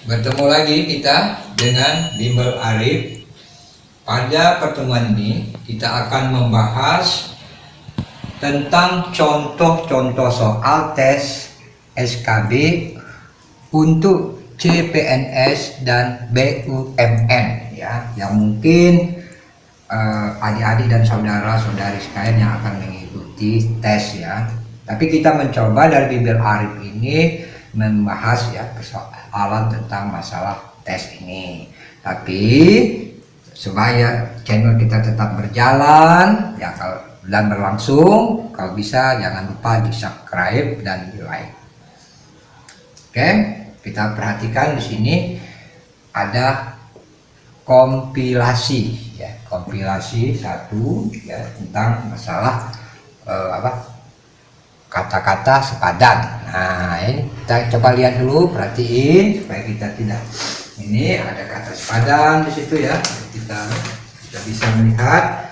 Bertemu lagi kita dengan Bimbel Arif. Pada pertemuan ini kita akan membahas tentang contoh-contoh soal tes SKB untuk CPNS dan BUMN ya, yang mungkin adik-adik dan saudara-saudari sekalian yang akan mengikuti tes ya. Tapi kita mencoba dari Bimbel Arif ini membahas ya persoalan tentang masalah tes ini. Tapi supaya channel kita tetap berjalan ya dan berlangsung, kalau bisa jangan lupa di subscribe dan di like. Oke, kita perhatikan di sini ada kompilasi ya, kompilasi satu ya tentang masalah kata-kata sepadan. Nah, ini kita coba lihat dulu, perhatiin supaya kita tidak ini ada kata sepadan di situ ya. Kita bisa melihat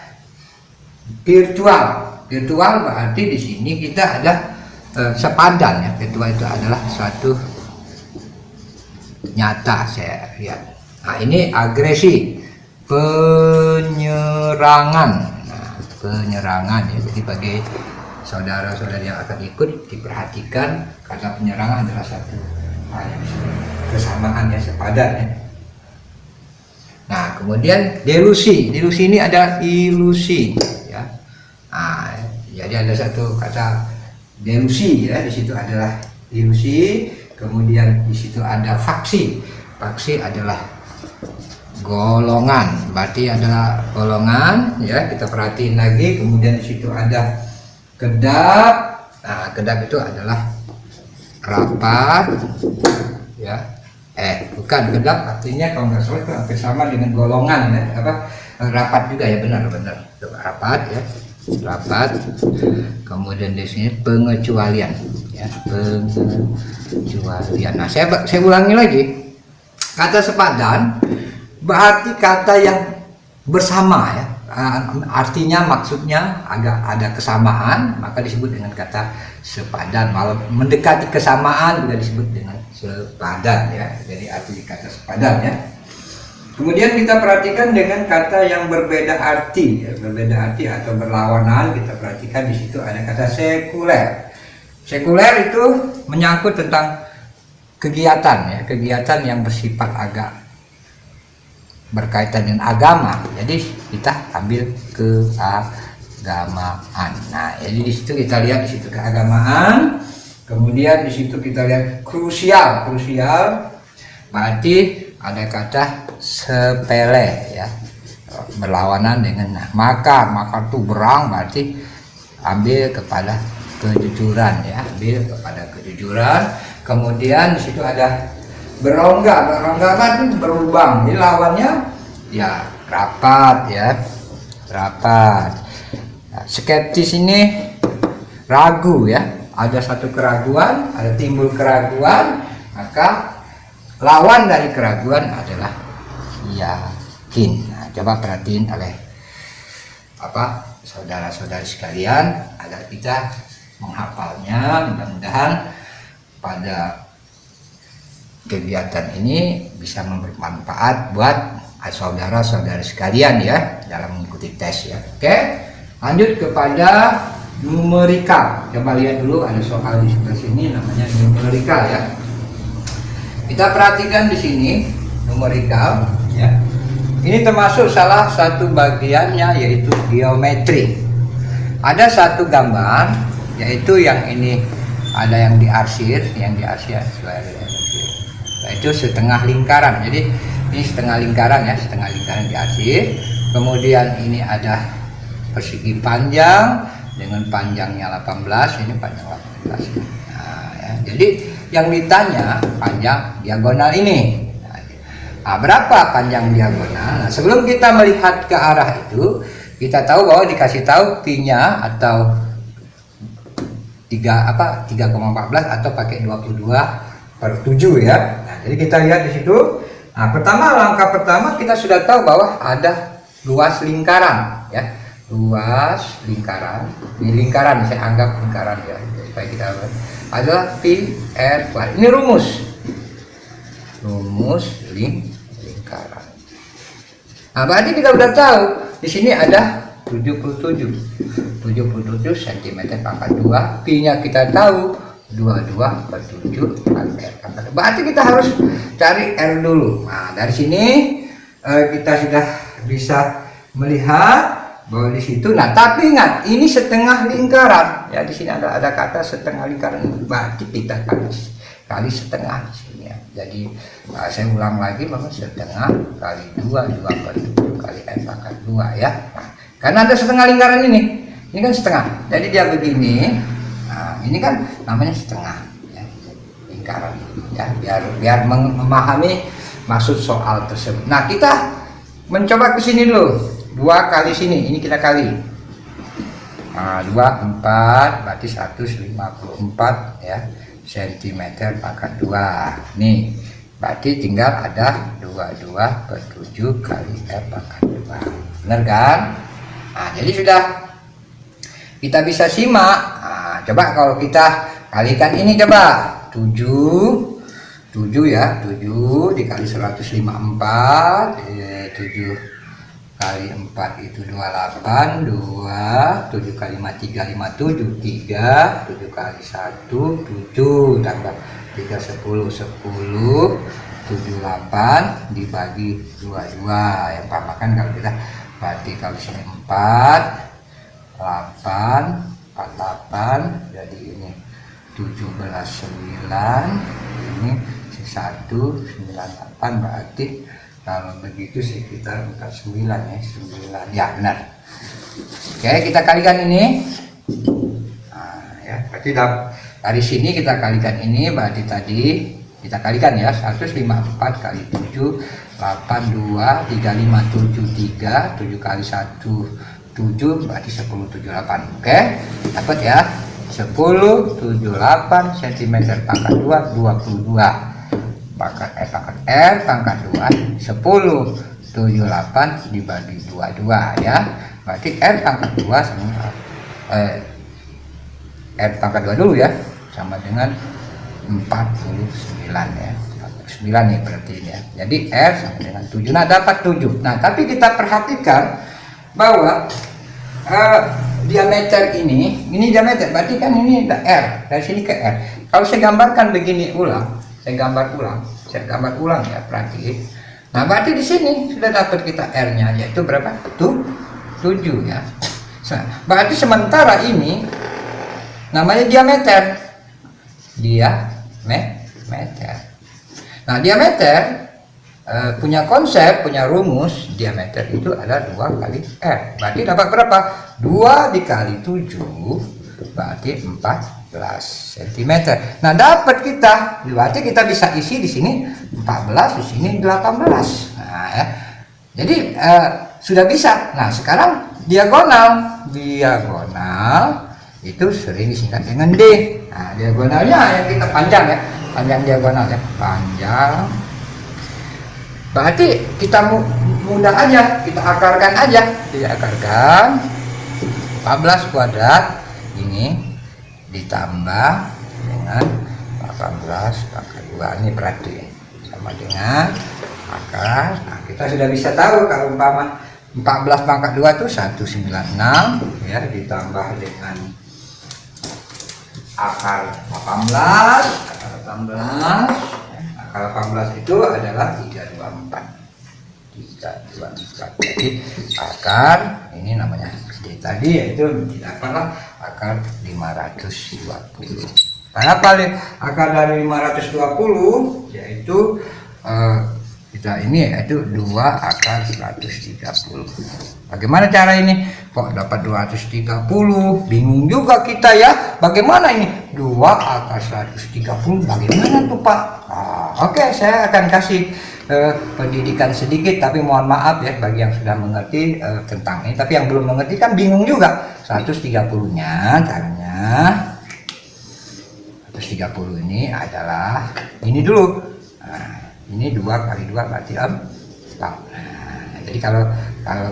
virtual. Virtual berarti di sini kita ada sepadan ya. Virtual itu adalah suatu nyata, saya lihat. Nah, ini agresi, penyerangan. Nah, penyerangan ya. Jadi bagi saudara-saudari yang akan ikut diperhatikan, kata penyerangan adalah satu hal yang kesamaan ya, sepadan ya. Nah, kemudian delusi. Delusi ini ada ilusi ya. Nah, jadi ada satu kata delusi ya, di situ adalah ilusi. Kemudian di situ ada faksi. Faksi adalah golongan, berarti adalah golongan ya. Kita perhatiin lagi. Kemudian di situ ada kedap. Nah, kedap itu adalah rapat ya. Bukan, kedap artinya kalau nggak salah itu hampir sama dengan golongan ya. Rapat juga ya, benar-benar rapat ya, rapat. Kemudian di sini pengecualian ya, pengecualian. Nah, saya ulangi lagi, kata sepadan berarti kata yang bersama ya. Artinya maksudnya agak ada kesamaan, maka disebut dengan kata sepadan. Malah mendekati kesamaan juga disebut dengan sepadan ya. Jadi arti kata sepadan ya. Kemudian kita perhatikan dengan kata yang berbeda arti ya, berbeda arti atau berlawanan. Kita perhatikan di situ ada kata sekuler. Sekuler itu menyangkut tentang kegiatan ya, kegiatan yang bersifat agak berkaitan dengan agama. Jadi kita ambil keagamaan. Nah, jadi di situ kita lihat di situ keagamaan. Kemudian di situ kita lihat krusial. Krusial berarti ada kata sepele ya, berlawanan dengan maka itu berang, berarti ambil kepada kejujuran ya, ambil kepada kejujuran. Kemudian di situ ada berongga. Berongga kan berlubang, jadi lawannya ya rapat ya, rapat. Nah, skeptis ini ragu ya, ada satu keraguan, ada timbul keraguan, maka lawan dari keraguan adalah yakin. Nah, coba perhatiin oleh saudara-saudari sekalian agar kita menghafalnya. Mudah-mudahan pada kegiatan ini bisa bermanfaat buat saudara-saudari sekalian ya dalam mengikuti tes ya. Oke, lanjut kepada numerikal. Coba lihat dulu, ada soal di sebelah sini namanya numerikal ya. Kita perhatikan di sini numerikal ya. Ini termasuk salah satu bagiannya yaitu geometri. Ada satu gambar yaitu yang ini ada yang diarsir, itu setengah lingkaran. Jadi ini setengah lingkaran ya, setengah lingkaran diarsir. Kemudian ini ada persegi panjang dengan panjangnya 18, ini panjang 18. Nah, ya. Jadi yang ditanya panjang diagonal ini. Nah, berapa panjang diagonal? Nah, sebelum kita melihat ke arah itu, kita tahu bahwa dikasih tahu pi-nya atau 3,14 atau pakai 22/7 ya. Nah, jadi kita lihat di situ. Nah, langkah pertama kita sudah tahu bahwa ada luas lingkaran ya. Luas lingkaran. Ini lingkaran, saya anggap lingkaran ya supaya kita adalah pi r kuadrat. Ini rumus. rumus lingkaran. Nah, berarti kita udah tahu di sini ada 77 cm pangkat 2. Pi-nya kita tahu 22 per 7 kali R pangkat 2. Berarti kita harus cari R dulu. Nah, dari sini kita sudah bisa melihat bahwa di situ. Nah, tapi ingat ini setengah lingkaran. Ya, di sini ada kata setengah lingkaran. Berarti kita kali setengah di sini ya. Jadi saya ulang lagi bahwa setengah kali 2 per 7 kali R pangkat 2 ya. Nah, karena ada setengah lingkaran ini kan setengah. Jadi dia begini. Nah, ini kan namanya setengah ya, lingkaran ya, biar memahami maksud soal tersebut. Nah, kita mencoba ke sini dulu. 2 kali sini, ini kita kali. Nah, 2 4 berarti 154 ya cm pangkat 2. Nih, berarti tinggal ada 22 per 7 kali R pangkat 2. Benar kan? Nah, jadi sudah kita bisa simak. Nah, coba kalau kita kalikan ini, coba 7 ya, 7 dikali 154 7 kali 4 itu 28, 2, 7 kali 5, 3, 5, 7, 3, 7 kali 1, 7, tambah 3, 10, 10, 78, dibagi 22, yang paham kalau kita, berarti kalau sini 4, 8, 48, jadi ini 17, 9, ini 1, 98, berarti kalau begitu sekitar 49 ya, 9 ya benar. Oke, kita kalikan ini. Nah, ya, berarti dari sini kita kalikan ini, berarti tadi kita kalikan ya 154 kali 7 82 3573 7 kali 1 7 berarti 1078. Oke, dapat ya 1078 cm pangkat 2 22 pangkat R pangkat 2 1078 dibagi 22 ya, berarti R pangkat 2 sama R pangkat 2 dulu ya, sama dengan 49 ya, 49 nih berarti ini ya. Jadi R sama dengan 7. Nah, dapat 7. Nah, tapi kita perhatikan bahwa diameter ini diameter, berarti kan ini R, dari sini ke R. Kalau saya gambarkan begini ulang, saya gambar ulang ya, perhatiin. Nah, berarti di sini sudah dapat kita R-nya, yaitu berapa? 7 ya. Berarti sementara ini namanya diameter. Diameter. Nah, diameter punya konsep, punya rumus. Diameter itu adalah 2 kali R. Berarti dapat berapa? 2 dikali 7 berarti 14 cm. Nah, dapat kita, berarti kita bisa isi di sini 14, di sini 18. Nah, ya. Jadi sudah bisa. Nah, sekarang diagonal itu sering disingkat dengan D. Nah, diagonalnya yang kita panjang ya, panjang diagonalnya panjang. Berarti kita mudah aja, kita akarkan aja, diakarkan 14 kuadrat ini ditambah dengan 18 pangkat 2, ini berarti sama dengan akar. Nah, kita sudah bisa tahu kalau umpama 14 pangkat 2 itu 196 ya, ditambah dengan akar 18, akar 18 itu adalah 324. Jadi akar ini namanya D tadi, yaitu didapatlah akar 520. Kenapa akar dari 520? Yaitu kita ini yaitu 2 akar 130. Bagaimana cara ini? Kok dapat 230? Bingung juga kita ya. Bagaimana ini? 2 akar 130 bagaimana tuh, Pak? Oke, saya akan kasih pendidikan sedikit, tapi mohon maaf ya bagi yang sudah mengerti tentang ini, tapi yang belum mengerti kan bingung juga. 130-nya caranya, 130 ini adalah ini dulu. Nah, ini 2 kali 2 berarti 4. Nah, jadi kalau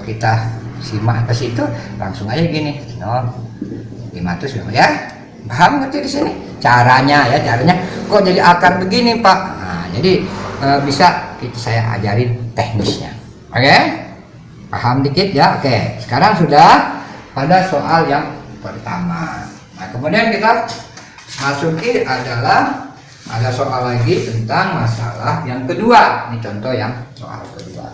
kita simak ke situ langsung aja gini 500 ya. Paham ngerti di sini? Caranya kok jadi akar begini, Pak? Nah, jadi bisa saya ajarin teknisnya. Oke? Paham dikit ya? Oke. Sekarang sudah pada soal yang pertama. Nah, kemudian kita masuki adalah ada soal lagi tentang masalah yang kedua. Ini contoh yang soal kedua.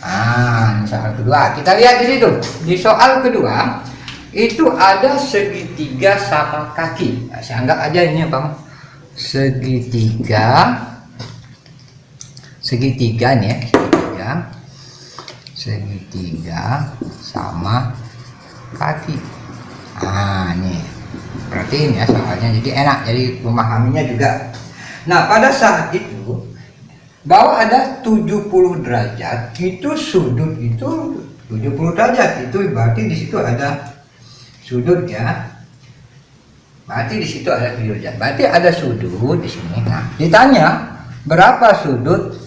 Nah, ini soal kedua. Kita lihat di situ. Di soal kedua itu ada segitiga sama kaki. Nah, saya anggap aja ini apa? Segitiga nih ya. Segitiga sama kaki. Nah, nih. Perhatiin ya soalnya, jadi enak, jadi memahaminya juga. Nah, pada saat itu bahwa ada 70 derajat, itu sudut itu 70 derajat, itu berarti di situ ada sudut ya. Berarti di situ ada 70 derajat. Berarti ada sudut di sini. Nah, ditanya berapa sudut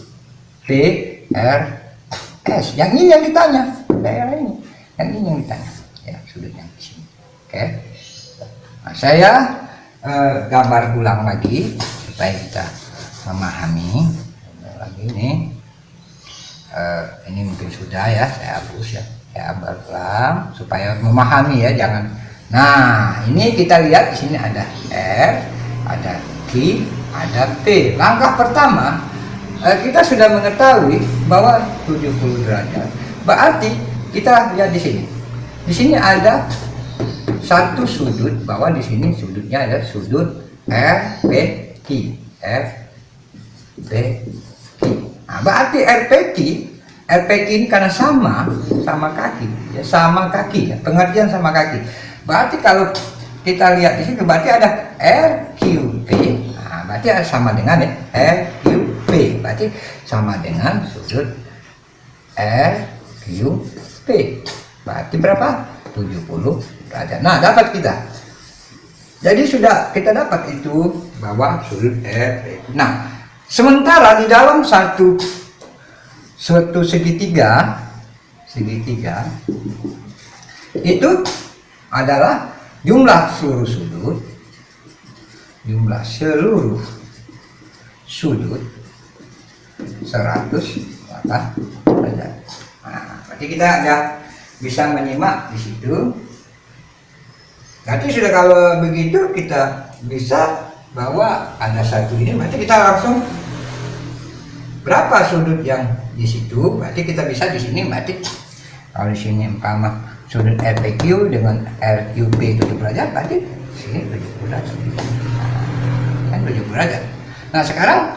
PRS. Yang ini yang ditanya. Daerah ini. Yang ini yang ditanya. Ya, sudut yang di sini. Oke. Nah, saya gambar ulang lagi supaya kita memahami. Lagi ini mungkin sudah ya, saya hapus ya, saya gambar ulang supaya memahami ya, jangan. Nah, ini kita lihat di sini ada R, ada Q, ada P. Langkah pertama kita sudah mengetahui bahwa 70 derajat. Berarti kita lihat di sini. Di sini ada satu sudut, bahwa di sini sudutnya ada sudut RPQ. Nah, berarti RPQ ini karena sama kaki, ya, sama kaki ya, pengertian sama kaki. Berarti kalau kita lihat di sini berarti ada RQP. Nah, berarti ada sama dengan ya, RQP. Berarti sama dengan sudut RQP. Berarti berapa? 70 derajat. Nah, dapat kita. Jadi sudah kita dapat itu bahwa sudut RPQ. Nah, sementara di dalam suatu segitiga itu adalah jumlah seluruh sudut 100 derajat. Nah, berarti kita ada bisa menyimak di situ. Nanti sudah kalau begitu kita bisa bahwa ada satu ini, berarti kita langsung berapa sudut yang di situ, berarti kita bisa di sini. Berarti kalau di sini umpama sudut RPQ dengan RQP 70 derajat, berarti sini 70 derajat. Kan 70 derajat. Nah, sekarang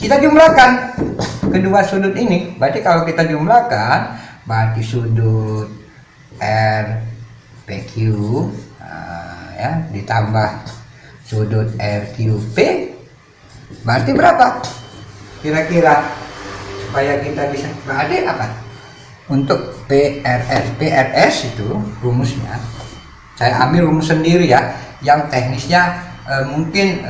kita jumlahkan kedua sudut ini. Berarti kalau kita jumlahkan, berarti sudut RPQ ya ditambah sudut RQP, berarti berapa kira-kira supaya kita bisa berarti apa untuk PRS itu rumusnya. Saya ambil rumus sendiri ya, yang teknisnya mungkin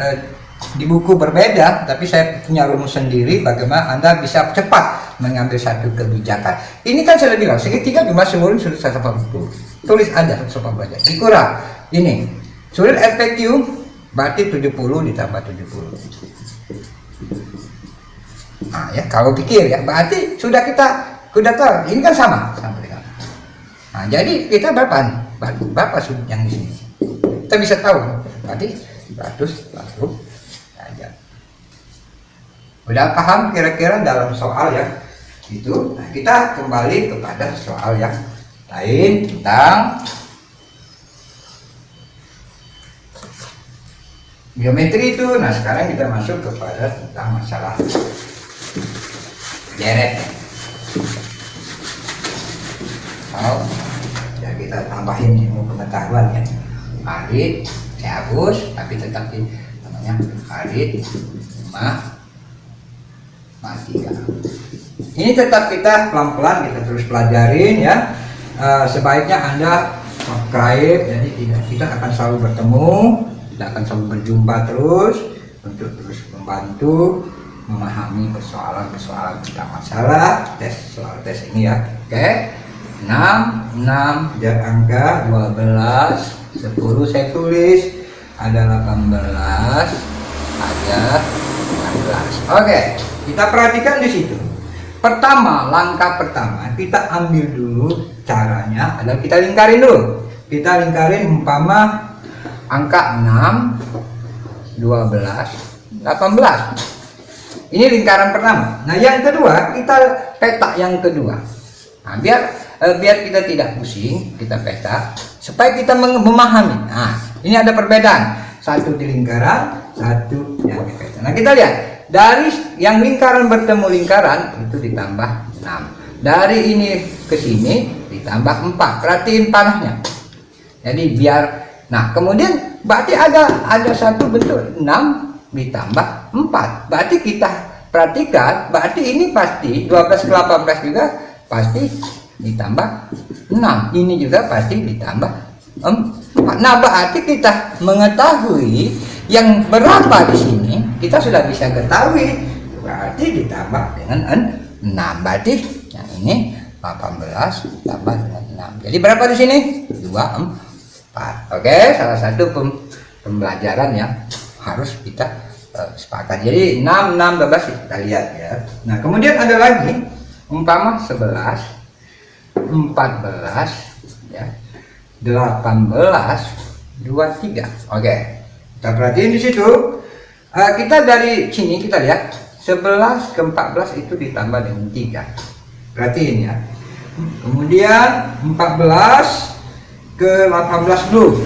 di buku berbeda, tapi saya punya rumus sendiri bagaimana Anda bisa cepat mengambil satu kebijakan. Ini kan saya bilang segitiga jumlah seluruh sudut 180. Tulis aja 180 aja. Dikurang ini sudut RPQ berarti 70 ditambah 70. Nah ya, kalau pikir ya berarti sudah tahu ini kan sama dengan. Nah, jadi kita berapa sudut yang di sini? Kita bisa tahu berarti 180 derajat. Udah paham kira-kira dalam soal ya itu. Nah, kita kembali kepada soal yang lain tentang geometri itu. Nah, sekarang kita masuk kepada tentang masalah deret. Ya kita tambahin ilmu pengetahuan ya. Arit, saya hapus, tapi tetap namanya arit matematika. Ini tetap kita pelan-pelan kita terus pelajarin ya. Sebaiknya Anda subscribe, jadi kita akan selalu bertemu, kita akan selalu berjumpa terus untuk terus membantu memahami persoalan tentang masalah soal tes ini ya. Oke. 6 dan angka 12, 10 saya tulis, ada 18, ada 16. Oke, kita perhatikan di situ. Pertama, langkah pertama kita ambil dulu caranya adalah kita lingkarin dulu. Kita lingkarin umpama angka 6, 12, 18. Ini lingkaran pertama. Nah, yang kedua kita peta yang kedua. Nah, biar kita tidak pusing, kita peta supaya kita memahami. Nah, ini ada perbedaan. Satu di lingkaran, satu yang di peta. Nah, kita lihat dari yang lingkaran bertemu lingkaran itu ditambah 6. Dari ini ke sini ditambah 4. Perhatiin panahnya. Jadi nah, kemudian berarti ada satu bentuk 6 ditambah 4. Berarti kita perhatikan, berarti ini pasti 12 ke 18 juga pasti ditambah 6. Ini juga pasti ditambah 4. Nah, berarti kita mengetahui yang berapa di sini, kita sudah bisa ketahui. Berarti ditambah dengan 6. Berarti yang ini 18 ditambah dengan 6. Jadi berapa di sini? 24. Oke, salah satu pembelajaran yang harus kita sepakat. Jadi 6, 12 kita lihat ya. Nah, kemudian ada lagi umpama 11, 14 ya, 18, 23. Oke, kita perhatiin di situ. Kita dari sini kita lihat 11 ke 14 itu ditambah dengan 3. Perhatiin ya. Kemudian 14 ke 18 dulu.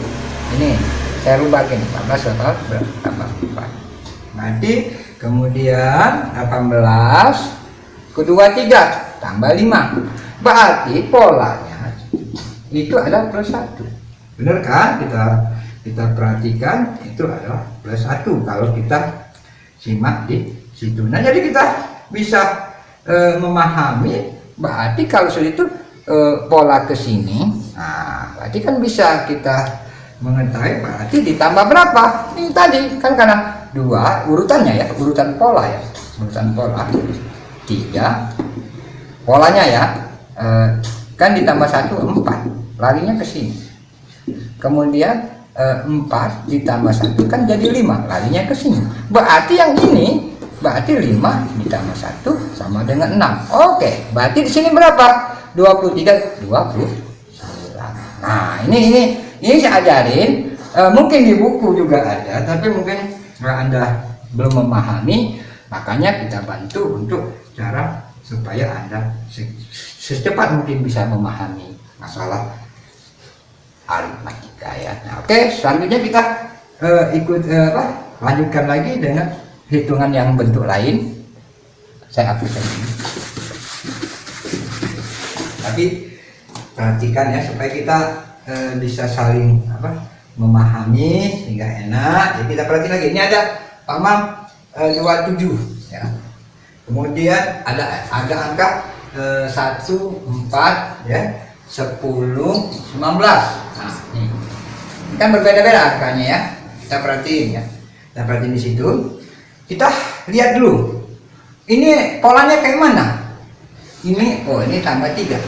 Ini saya rubah ini 14 tambah 4. Nanti kemudian 18 ke 23 tambah 5. Berarti polanya itu ada plus 1. Benar kan? Kita perhatikan itu adalah plus 1 kalau kita simak di situ. Nah, jadi kita bisa memahami berarti kalau itu pola ke sini. Nah, berarti kan bisa kita mengetahui berarti ditambah berapa? Ini tadi kan karena 2 urutannya ya, urutan pola ya. Urutan pola 3 polanya ya. Kan ditambah 1 4. Larinya ke sini. Kemudian 4 ditambah 1 kan jadi 5, larinya ke sini. Berarti yang ini berarti 5 ditambah 1 sama dengan 6. Oke, berarti di sini berapa? 23, 29. Nah, ini saya ajarin. Mungkin di buku juga ada, tapi mungkin Anda belum memahami, makanya kita bantu untuk cara supaya Anda secepat mungkin bisa memahami masalah aritmatika ya. Nah, oke, selanjutnya kita lanjutkan lagi dengan hitungan yang bentuk lain. Saya hapuskan ini. Tapi perhatikan ya supaya kita bisa saling memahami sehingga enak. Jadi kita perhatikan lagi. Ini ada pamam 27 ya. Kemudian ada angka 1, 4 ya, 10, 19. Nah, ini kan berbeda-beda angkanya ya. Kita perhatiin ya. Kita perhatiin di situ. Kita lihat dulu. Ini polanya kayak mana? Ini tambah 3.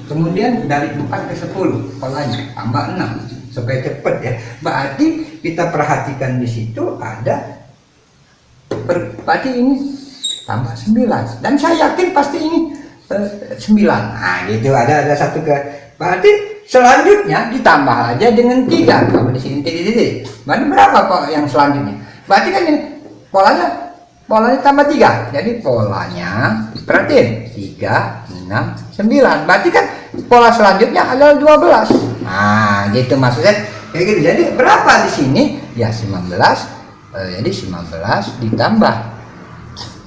Kemudian dari 4 ke 10 polanya tambah 6 supaya cepat ya. Berarti kita perhatikan di situ ada berarti ini tambah 9 dan saya yakin pasti ini 9. Nah, gitu ada satu ke. Berarti selanjutnya ditambah aja dengan 3. Kalau di sini titik. Berarti berapa kok yang selanjutnya? Berarti kan ini polanya tambah 3. Jadi polanya perhatiin 3, 6, 9. Berarti kan pola selanjutnya adalah 12. Nah, gitu maksudnya kayak gitu. Jadi berapa di sini? Ya 19. Jadi 19 ditambah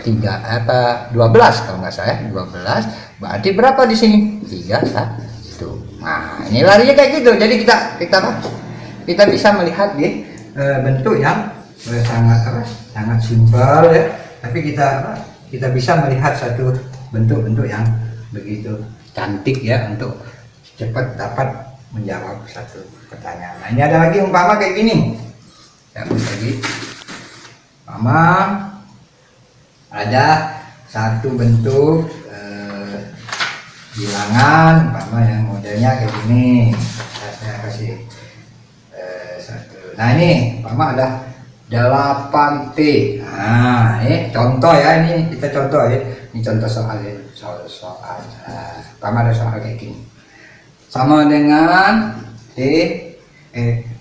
12 kalau nggak salah 12. Berarti berapa di sini? 31. Nah, ini larinya kayak gitu. Jadi kita bisa melihat di bentuk yang sangat simpel ya. Tapi kita bisa melihat satu bentuk-bentuk yang begitu cantik ya untuk cepat dapat menjawab satu pertanyaan. Nah, ini ada lagi umpama kayak gini. Ya, lagi. Umpama ada satu bentuk bilangan umpama yang modelnya kayak gini. Saya kasih satu. Nah, ini umpama ada 8P. Nah, ini contoh ya, ini kita contoh ya. Ini contoh soal ya. Soal ada soal kayak gini. Sama dengan P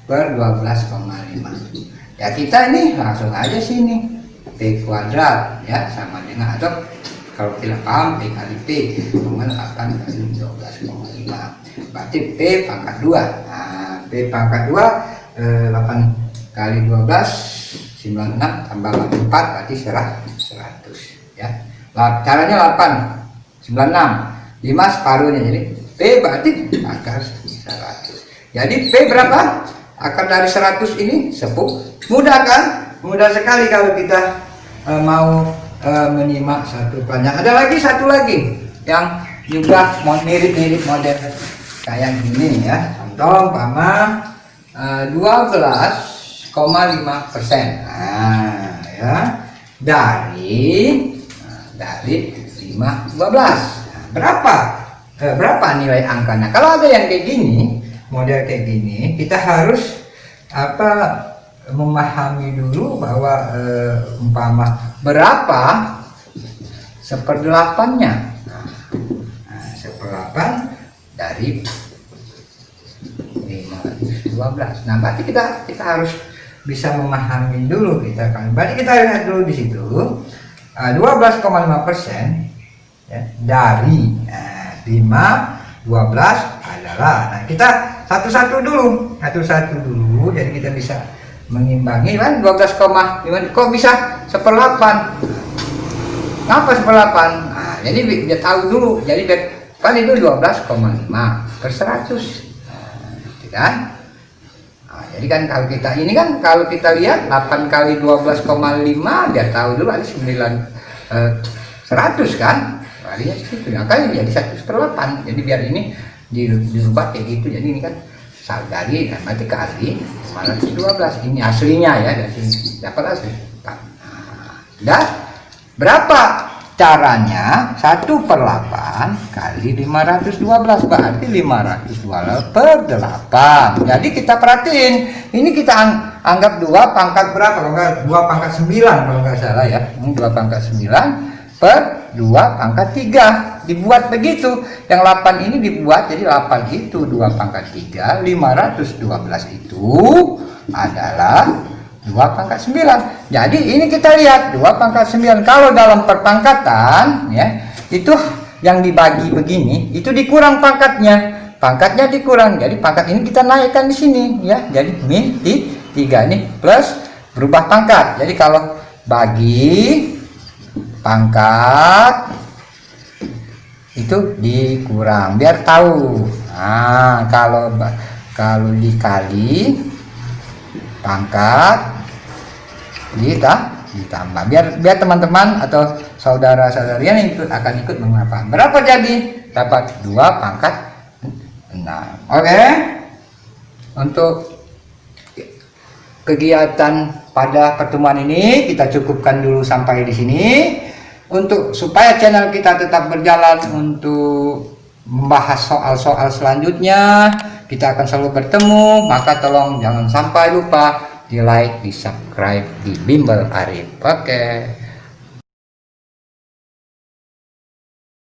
per 12,5. Ya kita ini langsung aja sini. P kuadrat ya sama dengan, atau kalau tidak paham P kali P sama 8 kali 12,5. Berarti P pangkat 2. Nah, P pangkat 2 8 kali 12 96 tambah 84 berarti 100 ya. Caranya 8 96 5 separuhnya, jadi P berarti akar 100. Jadi P berapa? Akar dari 100 ini 10. Mudah kan? Mudah sekali kalau kita mau menyimak satu panjang. Ada lagi satu lagi yang juga mirip-mirip model kayak gini ya. Contoh umpama 12,5%. Nah, ya dari 5 12. Nah, berapa nilai angkanya? Kalau ada yang kayak gini, model kayak gini, kita harus memahami dulu bahwa umpama berapa 1/8-nya. Nah, 1/8 dari 512. Nah, berarti kita harus bisa memahami dulu kita kan. Berarti kita lihat dulu di situ 12,5% ya, dari 5 12 adalah. Nah, kita satu-satu dulu. Jadi kita bisa mengimbangi kan 12,5 kok bisa 1/8. Ngapa 1/8? Nah, jadi dia tahu dulu. Jadi kan itu 12,5 per 100. Nah, gitu kan? Nah, jadi kan kalau kita ini kan kalau kita lihat 8 kali 12,5 dia tahu dulu ada 100 kan? Kalinya situ. Makanya jadi 1/8. Jadi biar ini dirubah kayak gitu. Jadi ini kan dari berarti kali 512. Ini aslinya ya, dari dapat asli. Nah, berapa caranya? 1/8 kali 512 berarti 512 per 8. Jadi kita perhatiin, ini kita anggap 2 pangkat berapa? Kalau enggak 2 pangkat 9 kalau nggak salah ya. 2 pangkat 9 per 2 pangkat 3. Dibuat begitu. Yang 8 ini dibuat jadi 8 itu 2 pangkat 3, 512 itu adalah 2 pangkat 9. Jadi ini kita lihat 2 pangkat 9. Kalau dalam perpangkatan ya, itu yang dibagi begini, itu dikurang pangkatnya. Pangkatnya dikurang. Jadi pangkat ini kita naikkan di sini ya. Jadi min 3 ini plus berubah pangkat. Jadi kalau bagi pangkat itu dikurang biar tahu. Nah, kalau dikali pangkat ditambah biar teman-teman atau saudara-saudarian yang akan ikut mengapa. Berapa jadi? Dapat 2 pangkat 6. Oke. Untuk kegiatan pada pertemuan ini kita cukupkan dulu sampai di sini. Untuk supaya channel kita tetap berjalan untuk membahas soal-soal selanjutnya, kita akan selalu bertemu, maka tolong jangan sampai lupa di like, di subscribe di Bimbel Arif. Oke.